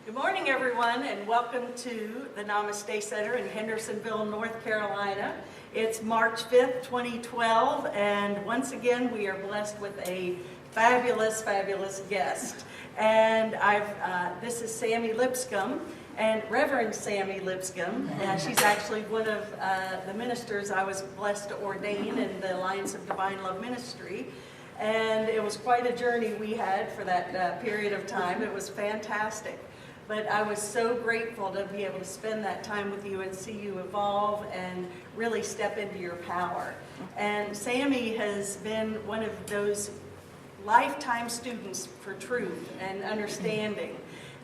Good morning, everyone, and welcome to the Namaste Center in Hendersonville, North Carolina. It's March 5th, 2012, and once again, we are blessed with a fabulous, fabulous guest. And this is Sammie Lipscomb, and Reverend Sammie Lipscomb. She's actually one of the ministers I was blessed to ordain in the Alliance of Divine Love Ministry. And it was quite a journey we had for that period of time. It was fantastic. But I was so grateful to be able to spend that time with you and see you evolve and really step into your power. And Sammie has been one of those lifetime students for truth and understanding,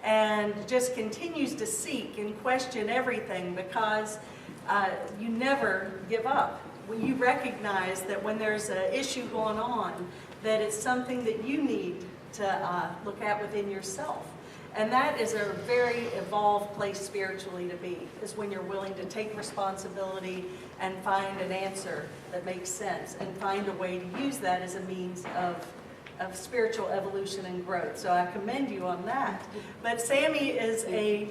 and just continues to seek and question everything because you never give up. When you recognize that when there's an issue going on, that it's something that you need to look at within yourself. And that is a very evolved place spiritually to be, is when you're willing to take responsibility and find an answer that makes sense and find a way to use that as a means of spiritual evolution and growth. So I commend you on that. But Sammie is a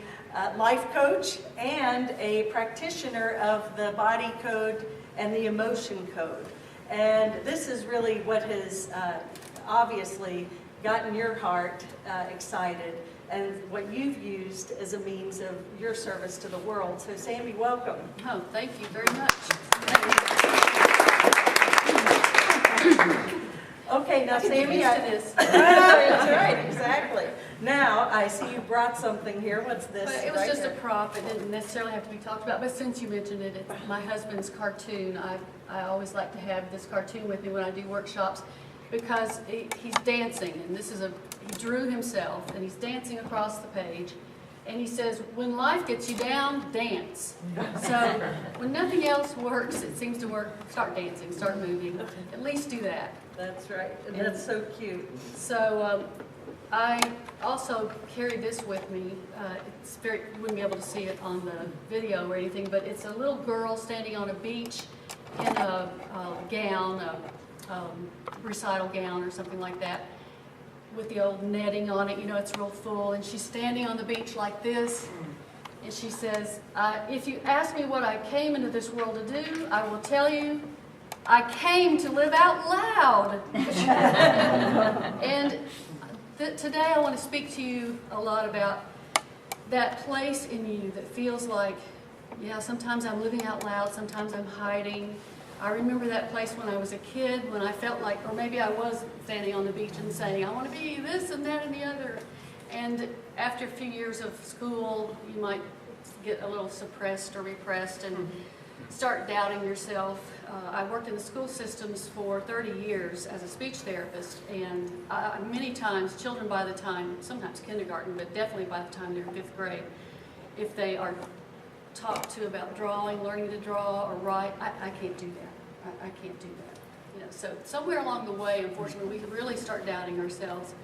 life coach and a practitioner of the body code and the emotion code. And this is really what has obviously gotten your heart excited, and what you've used as a means of your service to the world. So Sammie, welcome. Oh, thank you very much. Okay, now Sammie, this. That's right, exactly. Now I see you brought something here. What's this? It was right just here? a prop. It didn't necessarily have to be talked about, but since you mentioned it, it's my husband's cartoon. I always like to have this cartoon with me when I do workshops because he's dancing, and he drew himself, and he's dancing across the page, and he says, when life gets you down, dance. So when nothing else works, it seems to work, start dancing, start moving, at least do that. That's right, and that's so cute. So I also carry this with me. You wouldn't be able to see it on the video or anything, but it's a little girl standing on a beach in a gown, a recital gown or something like that, with the old netting on it. You know, it's real full, and she's standing on the beach like this, and she says, if you ask me what I came into this world to do, I will tell you, I came to live out loud. And today I want to speak to you a lot about that place in you that feels like, yeah, sometimes I'm living out loud, sometimes I'm hiding. I remember that place when I was a kid, when I felt like, or maybe I was standing on the beach and saying, I want to be this and that and the other. And after a few years of school, you might get a little suppressed or repressed and start doubting yourself. I worked in the school systems for 30 years as a speech therapist, and many times children, by the time, sometimes kindergarten, but definitely by the time they're in 5th grade, if they are talked to about drawing, learning to draw or write, I can't do that. I can't do that. You know, so somewhere along the way, unfortunately, we really start doubting ourselves,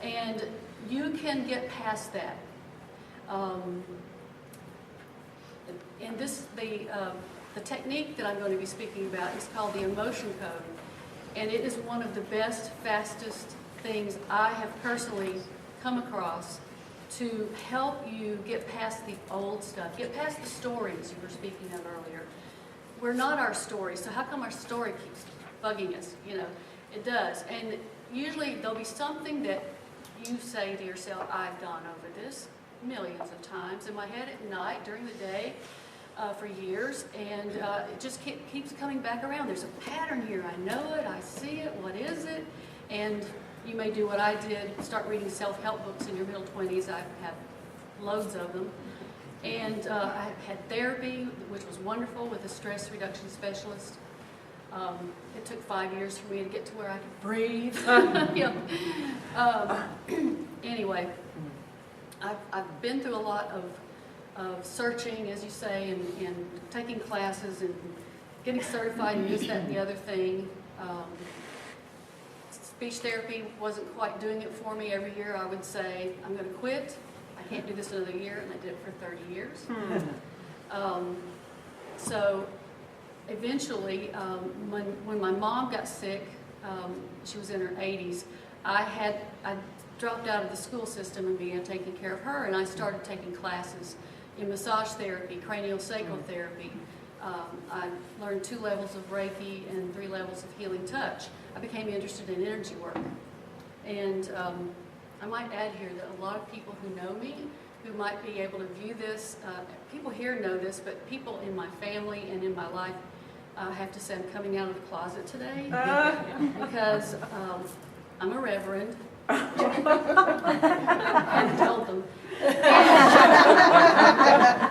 and you can get past that. And the technique that I'm going to be speaking about is called the emotion code, and it is one of the best, fastest things I have personally come across to help you get past the old stuff, get past the stories you were speaking of earlier. We're not our story, so how come our story keeps bugging us? You know, it does. And usually there'll be something that you say to yourself, I've gone over this millions of times in my head at night, during the day, for years, and it just keeps coming back around. There's a pattern here. I know it. I see it. What is it? And you may do what I did, start reading self-help books in your middle 20s. I have loads of them. And I had therapy, which was wonderful, with a stress reduction specialist. It took 5 years for me to get to where I could breathe. You know. Anyway, I've been through a lot of searching, as you say, and taking classes and getting certified in this, that, and the other thing. Speech therapy wasn't quite doing it for me. Every year I would say, I'm going to quit. I can't do this another year, and I did it for 30 years. So eventually, when my mom got sick, she was in her 80s, I dropped out of the school system and began taking care of her, and I started taking classes in massage therapy, craniosacral therapy. I learned 2 levels of Reiki and 3 levels of healing touch. I became interested in energy work. And I might add here that a lot of people who know me, who might be able to view this, people here know this, but people in my family and in my life have to say I'm coming out of the closet today because I'm a reverend. I told them.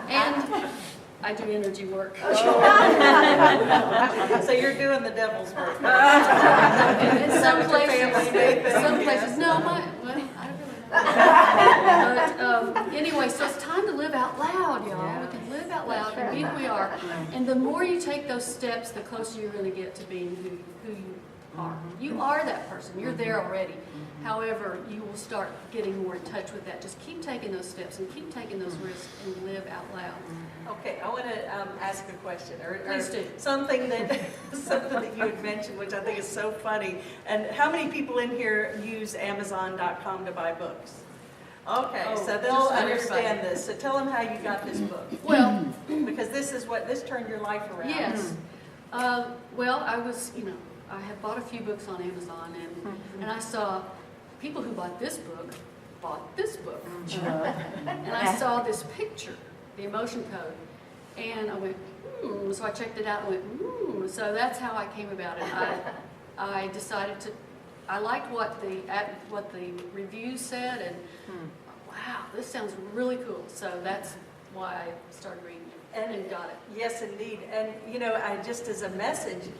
And I do energy work. So you're doing the devil's work. In some places, no, well, I don't really know. But anyway, so it's time to live out loud, y'all. We can live out loud and be who we are. And the more you take those steps, the closer you're going to get to being who you are. You are that person. You're there already. However, you will start getting more in touch with that. Just keep taking those steps and keep taking those risks and live out loud. Okay, I want to ask a question, or Please do. something that you had mentioned, which I think is so funny. And how many people in here use Amazon.com to buy books? Okay, Oh, so they'll just about understand everybody. this. So tell them how you got this book, Well, because this turned your life around. yes. Well, I was, I had bought a few books on Amazon, and I saw people who bought this book. And I saw this picture, the emotion code, and I went, so I checked it out and went, so that's how I came about it. I decided I liked what the reviews said, and wow, this sounds really cool. So that's why I started reading it and got it. Yes, indeed. And, I just as a message,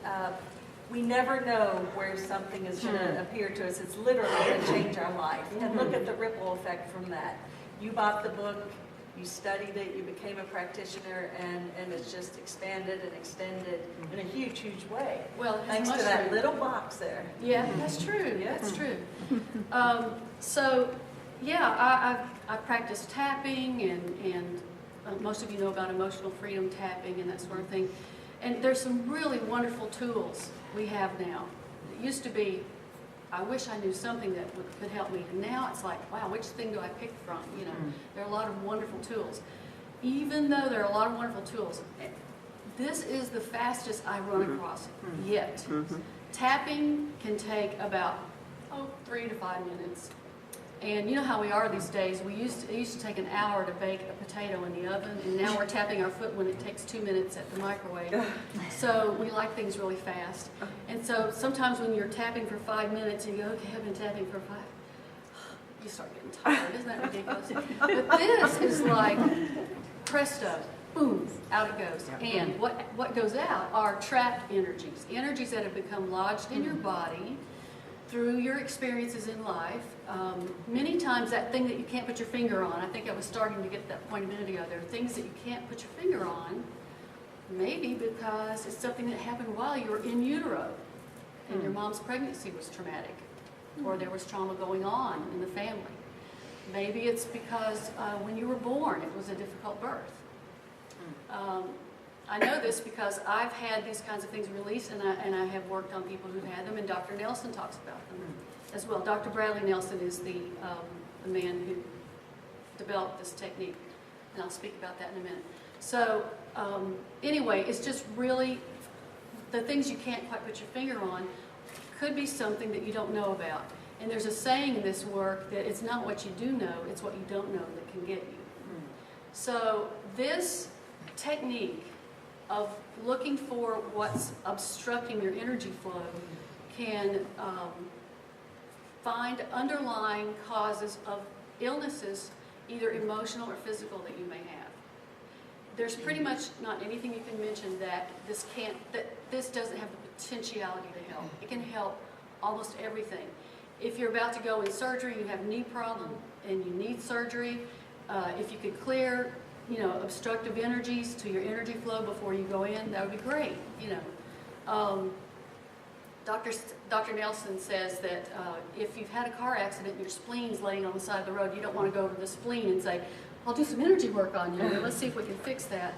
we never know where something is going to appear to us. It's literally going to change our life. And look at the ripple effect from that. You bought the book, you studied it, you became a practitioner, and it's just expanded and extended in a huge, huge way. Well, Thanks to that little box there. Yeah, that's true. Yeah. That's true. So, yeah, I practiced tapping, and most of you know about emotional freedom tapping and that sort of thing. And there's some really wonderful tools we have now. It used to be, I wish I knew something that could help me. And now it's like, wow, which thing do I pick from? There are a lot of wonderful tools. Even though there are a lot of wonderful tools, this is the fastest I run across it yet. Tapping can take about 3 to 5 minutes. And you know how we are these days. It used to take an hour to bake a potato in the oven, and now we're tapping our foot when it takes 2 minutes at the microwave. So we like things really fast. And so sometimes when you're tapping for 5 minutes and you go, okay, I've been tapping for 5, you start getting tired. Isn't that ridiculous? But this is like presto, boom, out it goes. And what goes out are trapped energies that have become lodged in your body through your experiences in life. Many times that thing that you can't put your finger on, I think I was starting to get to that point a minute ago, there are things that you can't put your finger on, maybe because it's something that happened while you were in utero, and your mom's pregnancy was traumatic, or there was trauma going on in the family. Maybe it's because when you were born, it was a difficult birth. I know this because I've had these kinds of things released, and I have worked on people who've had them, and Dr. Nelson talks about them as well. Dr. Bradley Nelson is the man who developed this technique, and I'll speak about that in a minute. So anyway, it's just really the things you can't quite put your finger on could be something that you don't know about. And there's a saying in this work that it's not what you do know, it's what you don't know that can get you. So this technique of looking for what's obstructing your energy flow can find underlying causes of illnesses, either emotional or physical, that you may have. There's pretty much not anything you can mention that this doesn't have the potentiality to help. It can help almost everything. If you're about to go in surgery, you have a knee problem and you need surgery, if you could clear obstructive energies to your energy flow before you go in, that would be great. Dr. Nelson says that if you've had a car accident and your spleen's laying on the side of the road, you don't want to go over to the spleen and say, I'll do some energy work on you. Let's see if we can fix that.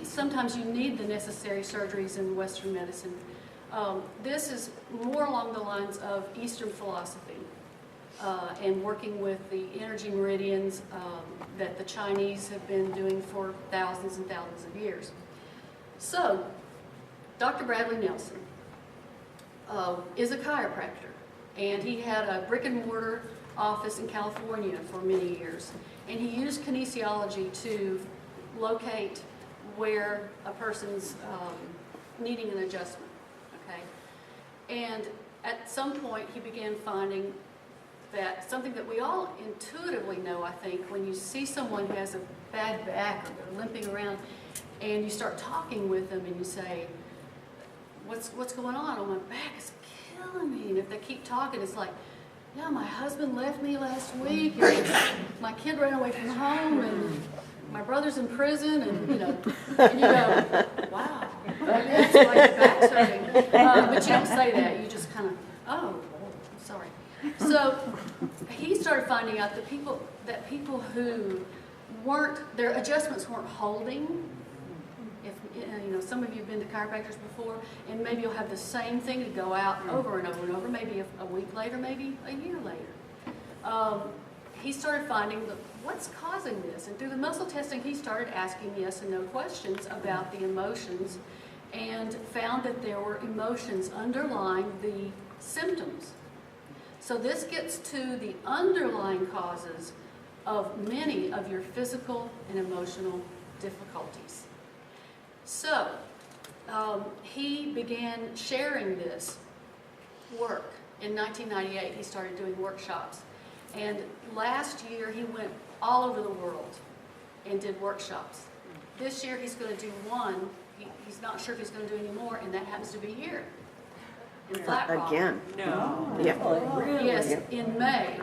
Sometimes you need the necessary surgeries in Western medicine This is more along the lines of Eastern philosophy and working with the energy meridians that the Chinese have been doing for thousands and thousands of years. So, Dr. Bradley Nelson is a chiropractor, and he had a brick and mortar office in California for many years, and he used kinesiology to locate where a person's needing an adjustment, okay? And at some point he began finding that something that we all intuitively know, I think, when you see someone who has a bad back or they're limping around and you start talking with them and you say, what's going on? Oh, my back is killing me. And if they keep talking, it's like, yeah, my husband left me last week, and my kid ran away from home, and my brother's in prison, and you go, wow, that's why your back's hurting. But you don't say that, you just kind of, oh, sorry. So he started finding out that people who their adjustments weren't holding. If some of you have been to chiropractors before, and maybe you'll have the same thing to go out over and over and over, maybe a week later, maybe a year later. He started finding what's causing this, and through the muscle testing, he started asking yes and no questions about the emotions, and found that there were emotions underlying the symptoms. So this gets to the underlying causes of many of your physical and emotional difficulties. So, he began sharing this work. In 1998, he started doing workshops. And last year, he went all over the world and did workshops. This year, he's going to do one. He's not sure if he's going to do any more, and that happens to be here in Flat Rock. Again? No. Yeah. Really? Yes, in May.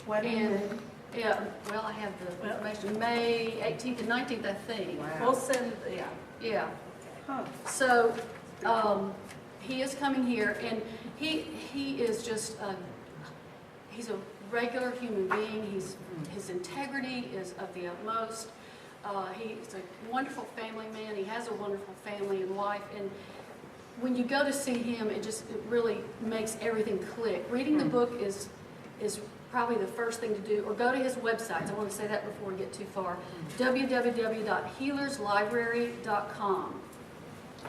What do you And, mean? yeah, well, I have the information. May 18th and 19th, I think. We'll send, yeah. Yeah. Huh. So, he is coming here, and he is just he's a regular human being. His integrity is of the utmost. He's a wonderful family man. He has a wonderful family and wife, and when you go to see him, it really makes everything click. Reading the book is probably the first thing to do, or go to his websites. I want to say that before we get too far. www.healerslibrary.com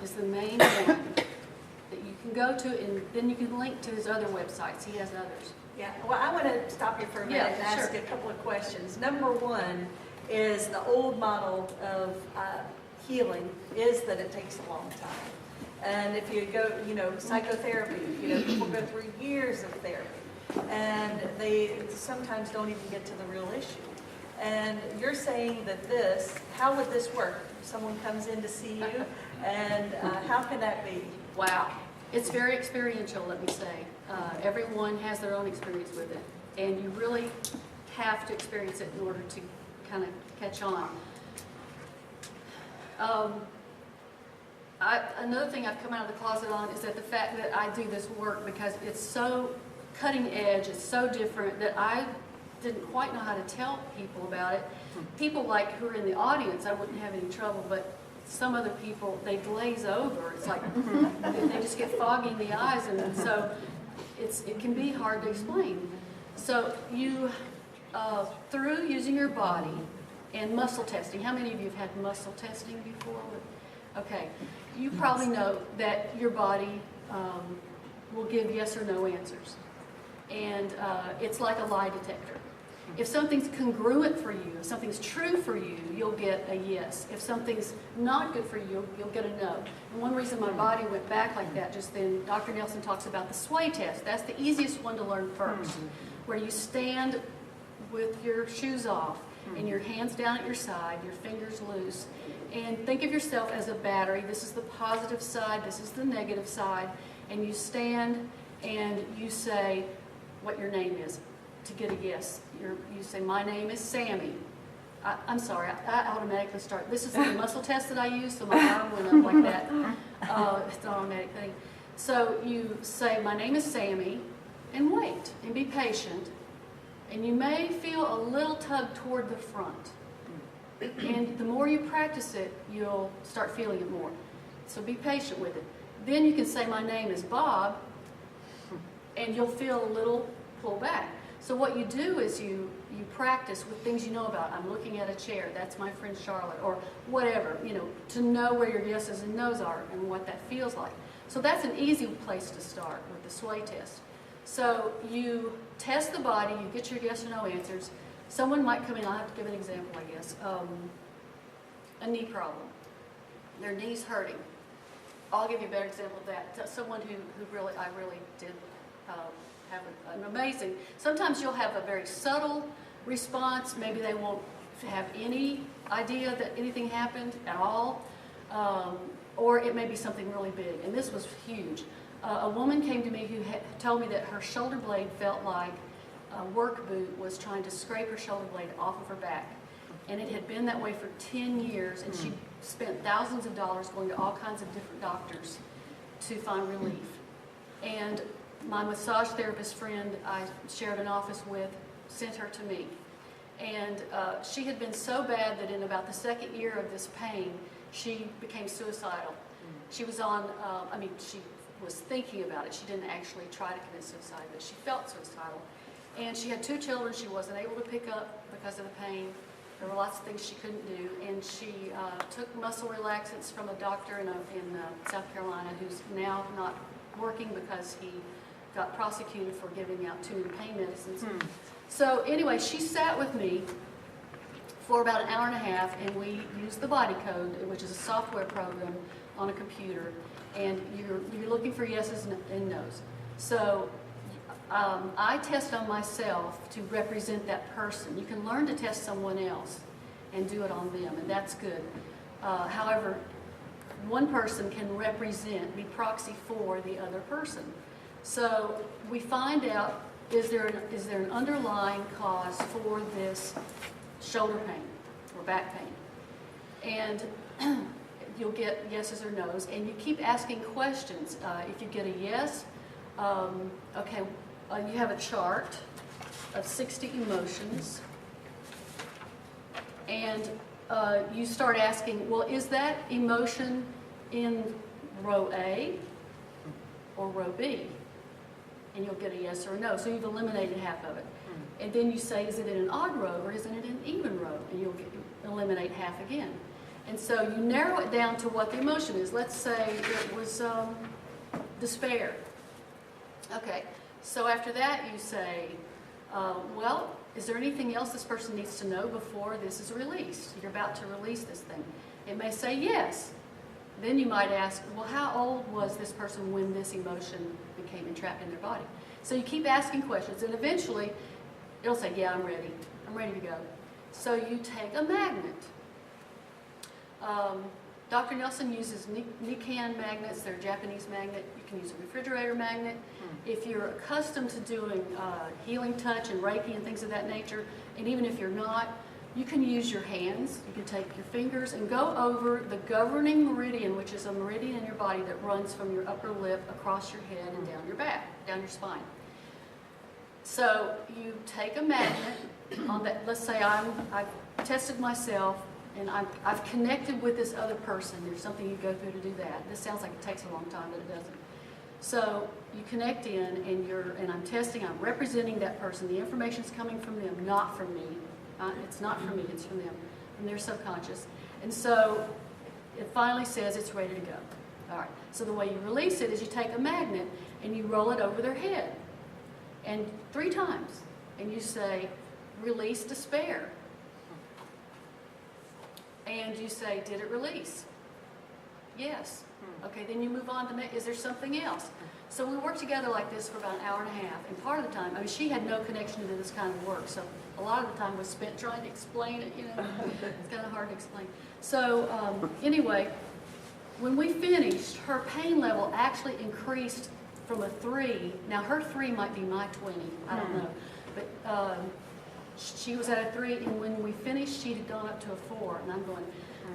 is the main one that you can go to, and then you can link to his other websites. He has others. Yeah, well, I want to stop you for a minute and ask sure. a couple of questions. Number one is the old model of healing is that it takes a long time. And if you go, psychotherapy, people go through years of therapy, and they sometimes don't even get to the real issue. And you're saying that how would this work? Someone comes in to see you, and how can that be? Wow. It's very experiential, let me say. Everyone has their own experience with it, and you really have to experience it in order to kind of catch on. Another thing I've come out of the closet on is that the fact that I do this work, because it's so cutting edge, it's so different, that I didn't quite know how to tell people about it. People who are in the audience, I wouldn't have any trouble, but some other people, they glaze over. It's like they just get foggy in the eyes, and so it can be hard to explain. So you, through using your body and muscle testing, how many of you have had muscle testing before? Okay, you probably know that your body will give yes or no answers, and it's like a lie detector. If something's congruent for you, if something's true for you, you'll get a yes. If something's not good for you, you'll get a no. And one reason my body went back like that just then, Dr. Nelson talks about the sway test. That's the easiest one to learn first, where you stand with your shoes off and your hands down at your side, your fingers loose, and think of yourself as a battery. This is the positive side, this is the negative side, and you stand and you say what your name is. To get a yes, you say, my name is Sammy. I'm sorry, I automatically start. This is the muscle test that I use, so my arm went up like that. It's an automatic thing. So you say, my name is Sammy, and wait, and be patient. And you may feel a little tug toward the front. And the more you practice it, you'll start feeling it more. So be patient with it. Then you can say, my name is Bob, and you'll feel a little pull back. So what you do is you practice with things you know about. I'm looking at a chair, that's my friend Charlotte, or whatever, you know, to know where your yeses and nos are and what that feels like. So that's an easy place to start with the sway test. So you test the body, you get your yes or no answers. Someone might come in, I'll have to give an example, I guess. A knee problem. Their knee's hurting. I'll give you a better example of that. Someone who I really did have an amazing, sometimes you'll have a very subtle response. Maybe they won't have any idea that anything happened at all. Or it may be something really big. And this was huge. A woman came to me who told me that her shoulder blade felt like a work boot was trying to scrape her shoulder blade off of her back. And it had been that way for 10 years, and she spent thousands of dollars going to all kinds of different doctors to find relief. And my massage therapist friend I shared an office with sent her to me. And she had been so bad that in about the second year of this pain, she became suicidal. She was on, she was thinking about it. She didn't actually try to commit suicide, but she felt suicidal. And she had 2 children she wasn't able to pick up because of the pain. There were lots of things she couldn't do. And she took muscle relaxants from a doctor in South Carolina who's now not working because he got prosecuted for giving out too many pain medicines. So anyway, she sat with me for about an hour and a half, and we used the body code, which is a software program on a computer, and you're looking for yeses and nos. So I test on myself to represent that person. You can learn to test someone else and do it on them, and that's good. However, one person can be proxy for the other person. So we find out, is there an underlying cause for this shoulder pain or back pain? And you'll get yeses or nos, and you keep asking questions. If you get a yes, you have a chart of 60 emotions, and you start asking, well, is that emotion in row A or row B? And you'll get a yes or a no. So you've eliminated half of it. And then you say, is it in an odd row or isn't it an even row? And you'll eliminate half again. And so you narrow it down to what the emotion is. Let's say it was despair. Okay, so after that you say, well, is there anything else this person needs to know before this is released? You're about to release this thing. It may say yes. Then you might ask, well, how old was this person when this emotion became entrapped in their body? So you keep asking questions, and eventually it'll say, yeah, I'm ready. I'm ready to go. So you take a magnet. Dr. Nelson uses Nikan magnets. They're a Japanese magnet. You can use a refrigerator magnet. If you're accustomed to doing healing touch and Reiki and things of that nature, and even if you're not, you can use your hands. You can take your fingers and go over the governing meridian, which is a meridian in your body that runs from your upper lip across your head and down your back, down your spine. So you take a magnet on that. Let's say I've tested myself and I've connected with this other person. There's something you go through to do that. This sounds like it takes a long time, but it doesn't. So you connect in, and I'm testing. I'm representing that person. The information's coming from them, not from me. It's not from me. It's from them, from their subconscious. And so it finally says it's ready to go. All right. So the way you release it is you take a magnet and you roll it over their head, and 3 times, and you say, "Release despair." And you say, "Did it release?" Yes. Okay, then you move on to, is there something else? So we worked together like this for about an hour and a half, and part of the time, she had no connection to this kind of work, so a lot of the time was spent trying to explain it, It's kind of hard to explain. So anyway, when we finished, her pain level actually increased from a 3. Now her 3 might be my 20, I don't know, but she was at a 3, and when we finished, she had gone up to a 4, and I'm going,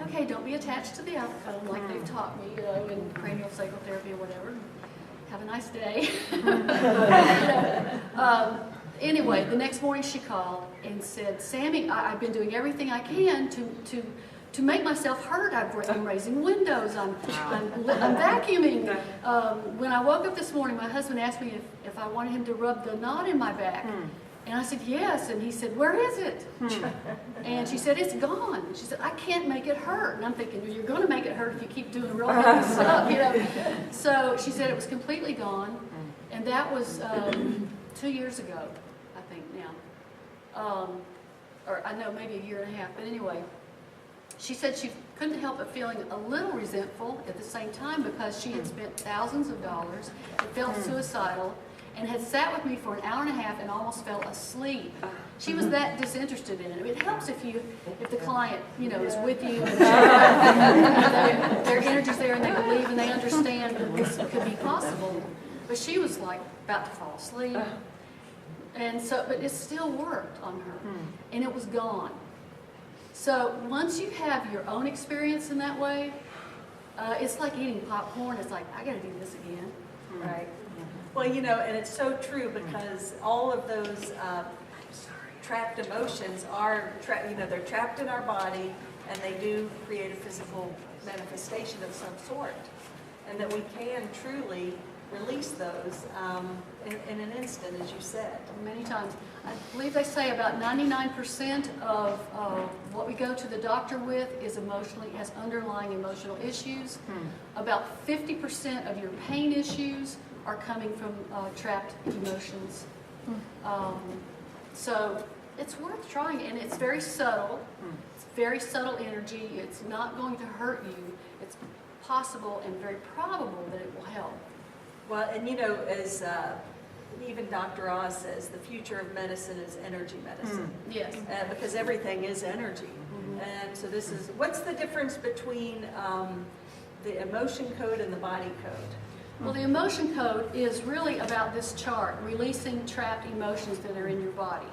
okay, don't be attached to the outcome like they've taught me, in cranial sacral therapy or whatever. Have a nice day. Anyway, the next morning she called and said, "Sammy, I've been doing everything I can to to make myself heard, I'm raising windows, I'm vacuuming. When I woke up this morning, my husband asked me if I wanted him to rub the knot in my back. And I said, yes. And he said, where is it? And she said, it's gone. She said, I can't make it hurt. And I'm thinking, well, you're going to make it hurt if you keep doing real heavy stuff, you know. So she said it was completely gone. And that was 2 years ago, I think now. Or I know maybe a year and a half. But anyway, she said she couldn't help but feeling a little resentful at the same time because she had spent thousands of dollars, had felt suicidal, and had sat with me for an hour and a half and almost fell asleep. She was that disinterested in it. It helps if the client, you know, is with you and their energy's there and they believe and they understand that this could be possible. But she was like about to fall asleep. And so, but it still worked on her, and it was gone. So once you have your own experience in that way, it's like eating popcorn. It's like, I got to do this again. Right. Well, you know, and it's so true because all of those trapped emotions are, you know, they're trapped in our body, and they do create a physical manifestation of some sort, and that we can truly release those in an instant, as you said. Many times. I believe they say about 99% of what we go to the doctor with is has underlying emotional issues. About 50% of your pain issues are coming from trapped emotions. So it's worth trying, and it's very subtle. It's very subtle energy. It's not going to hurt you. It's possible and very probable that it will help. Well, and you know, as even Dr. Oz says, the future of medicine is energy medicine. Yes. Because everything is energy. And so this is, what's the difference between the emotion code and the body code? Well, the emotion code is really about this chart, releasing trapped emotions that are in your body.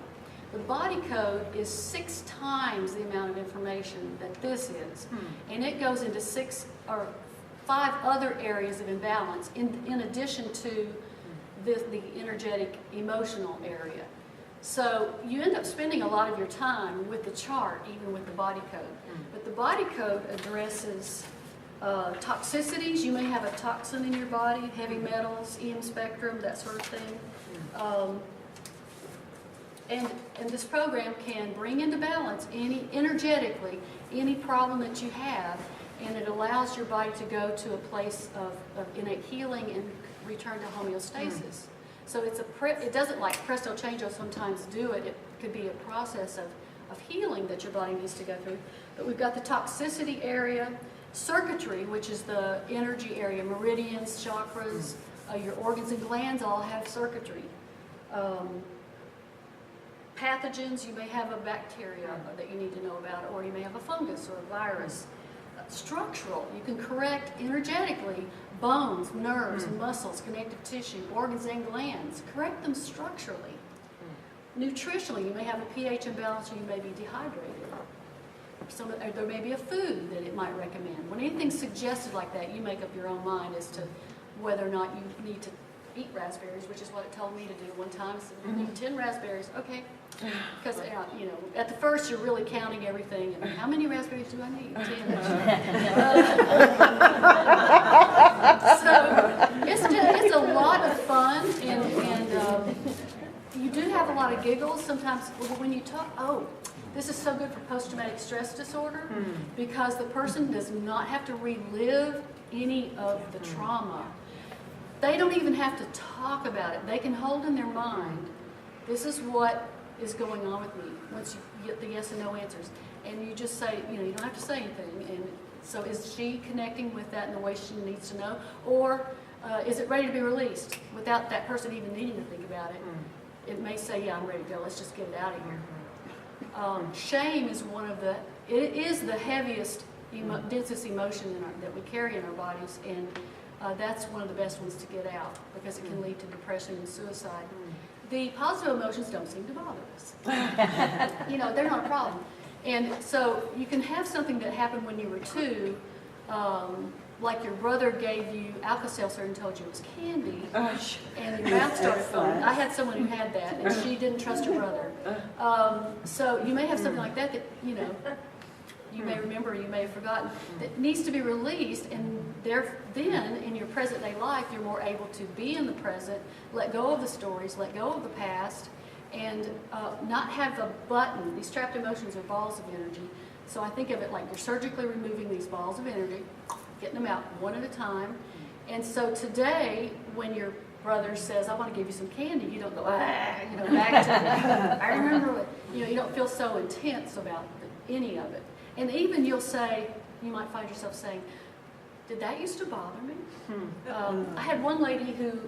The body code is 6 times the amount of information that this is. And it goes into 6 or 5 other areas of imbalance in addition to the energetic emotional area. So you end up spending a lot of your time with the chart, even with the body code. But the body code addresses toxicities. You may have a toxin in your body, heavy metals, EM spectrum, that sort of thing. And this program can bring into balance energetically any problem that you have, and it allows your body to go to a place of innate healing and return to homeostasis. So it doesn't like presto changeo sometimes do it. It could be a process of healing that your body needs to go through. But we've got the toxicity area, circuitry, which is the energy area, meridians, chakras, your organs and glands all have circuitry. Pathogens, you may have a bacteria that you need to know about, or you may have a fungus or a virus. Structural, you can correct energetically bones, nerves, muscles, connective tissue, organs and glands. Correct them structurally. Nutritionally, you may have a pH imbalance or you may be dehydrated. There may be a food that it might recommend. When anything's suggested like that, you make up your own mind as to whether or not you need to eat raspberries, which is what it told me to do one time. So you need 10 raspberries, okay. Because, you know, at the first you're really counting everything. And how many raspberries do I need? 10. So it's a lot of fun, and you do have a lot of giggles. Sometimes when you talk, this is so good for post-traumatic stress disorder because the person does not have to relive any of the trauma. They don't even have to talk about it. They can hold in their mind, this is what is going on with me, once you get the yes and no answers. And you just say, you know, you don't have to say anything. And so is she connecting with that in the way she needs to know? Or is it ready to be released without that person even needing to think about it? It may say, yeah, I'm ready to go. Let's just get it out of here. Shame is it is the heaviest, densest emotion that we carry in our bodies. And that's one of the best ones to get out because it can lead to depression and suicide. The positive emotions don't seem to bother us. You know, they're not a problem. And so you can have something that happened when you were 2, like your brother gave you Alka-Seltzer and told you it was candy, and your mouth started foaming. I had someone who had that, and she didn't trust her brother. So you may have something like that, you know, you may remember, you may have forgotten, that needs to be released, and then in your present day life, you're more able to be in the present, let go of the stories, let go of the past, and not have a button. These trapped emotions are balls of energy. So I think of it like you're surgically removing these balls of energy, getting them out one at a time. And so today, when your brother says, I want to give you some candy, you don't go, back to, I remember what, you don't feel so intense about any of it. And even you'll say, you might find yourself saying, did that used to bother me? I had one lady who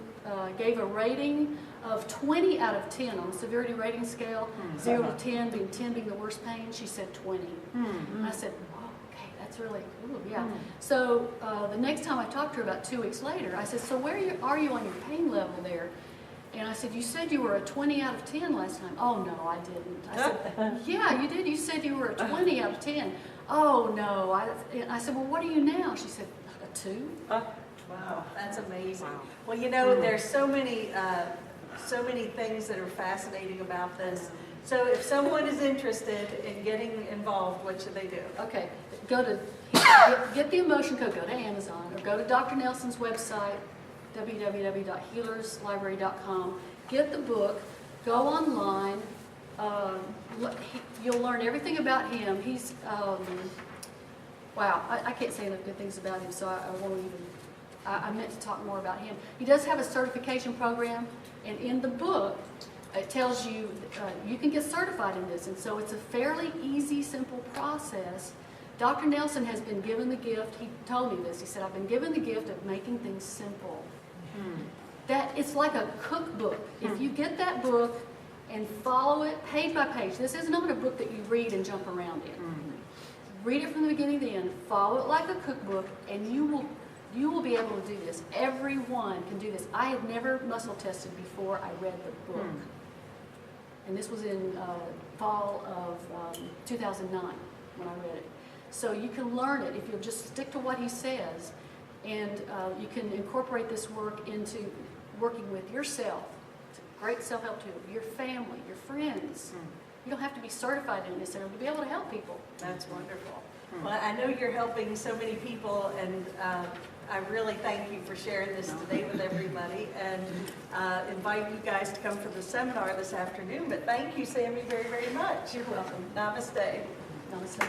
gave a rating of 20 out of 10 on the severity rating scale, 0 to 10 being 10 being the worst pain. She said 20. And I said, oh, okay, that's really cool, yeah. So the next time I talked to her about 2 weeks later, I said, so where are you on your pain level there? And I said, you said you were a 20 out of 10 last time. Oh, no, I didn't. I said, yeah, you did. You said you were a 20 out of 10. Oh, no. I said, well, what are you now? She said, a 2. Wow, that's amazing. Well, there's so many things that are fascinating about this. So if someone is interested in getting involved, what should they do? Okay, get the emotion code, go to Amazon, or go to Dr. Nelson's website, www.healerslibrary.com. Get the book, go online. You'll learn everything about him. He's, wow, I can't say enough good things about him, so I won't even. I meant to talk more about him. He does have a certification program, and in the book, it tells you you can get certified in this, and so it's a fairly easy, simple process. Dr. Nelson has been given the gift, he told me this, he said, I've been given the gift of making things simple. That it's like a cookbook. If you get that book and follow it page by page, this is not a book that you read and jump around in. Read it from the beginning to the end, follow it like a cookbook, and you will be able to do this. Everyone can do this. I had never muscle tested before I read the book. And this was in fall of 2009 when I read it. So you can learn it if you'll just stick to what he says, and you can incorporate this work into working with yourself. It's a great self-help tool. Your family, your friends. You don't have to be certified in this area to be able to help people. That's wonderful. Well, I know you're helping so many people, and I really thank you for sharing this today with everybody, and invite you guys to come for the seminar this afternoon. But thank you, Sammy, very, very much. You're welcome. Namaste. Namaste.